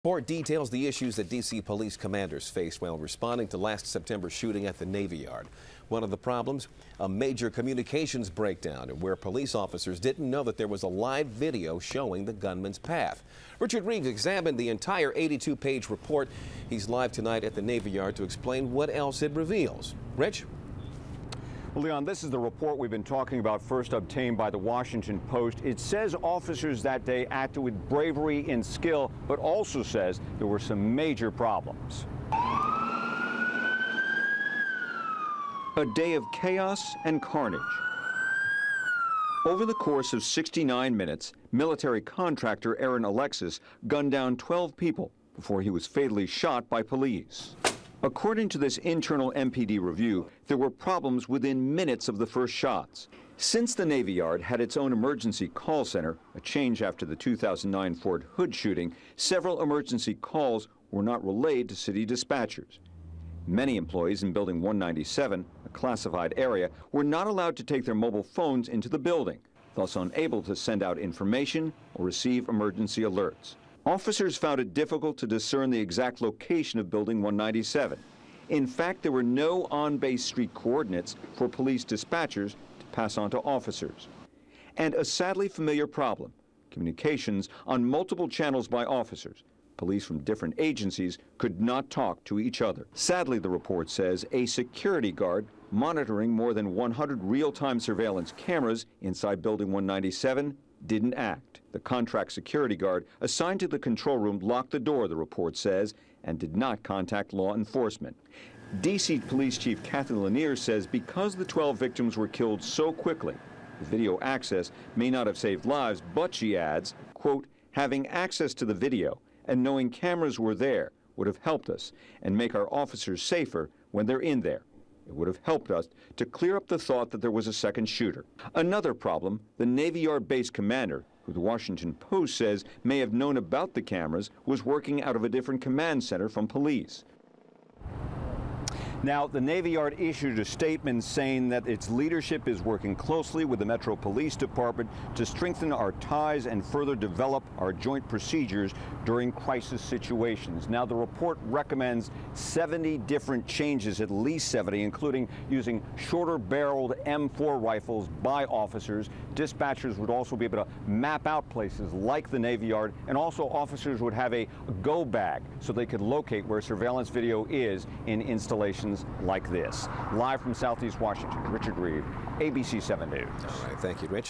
Report details the issues that D.C. police commanders faced while responding to last September's shooting at the Navy Yard. One of the problems, a major communications breakdown where police officers didn't know that there was a live video showing the gunman's path. Richard Reeves examined the entire 82-page report. He's live tonight at the Navy Yard to explain what else it reveals. Rich? Well, Leon, this is the report we've been talking about, first obtained by the Washington Post. It says officers that day acted with bravery and skill, but also says there were some major problems. A day of chaos and carnage. Over the course of 69 minutes, military contractor Aaron Alexis gunned down 12 people before he was fatally shot by police. According to this internal MPD review, there were problems within minutes of the first shots. Since the Navy Yard had its own emergency call center, a change after the 2009 Fort Hood shooting, several emergency calls were not relayed to city dispatchers. Many employees in Building 197, a classified area, were not allowed to take their mobile phones into the building, thus unable to send out information or receive emergency alerts. Officers found it difficult to discern the exact location of Building 197. In fact, there were no on-base street coordinates for police dispatchers to pass on to officers. And a sadly familiar problem, communications on multiple channels by officers. Police from different agencies could not talk to each other. Sadly, the report says, a security guard monitoring more than 100 real-time surveillance cameras inside Building 197 didn't act. The contract security guard assigned to the control room locked the door, the report says, and did not contact law enforcement. D.C. Police Chief Kathy Lanier says because the 12 victims were killed so quickly, the video access may not have saved lives, but she adds, quote, having access to the video and knowing cameras were there would have helped us and make our officers safer when they're in there. It would have helped us to clear up the thought that there was a second shooter. Another problem, the Navy Yard base commander, who the Washington Post says may have known about the cameras, was working out of a different command center from police. Now, the Navy Yard issued a statement saying that its leadership is working closely with the Metro Police Department to strengthen our ties and further develop our joint procedures during crisis situations. Now, the report recommends 70 different changes, at least 70, including using shorter-barreled M4 rifles by officers. Dispatchers would also be able to map out places like the Navy Yard, and also officers would have a go bag so they could locate where surveillance video is in installations like this. Live from Southeast Washington, Richard Reeves, ABC 7 News. All right, thank you, Rich.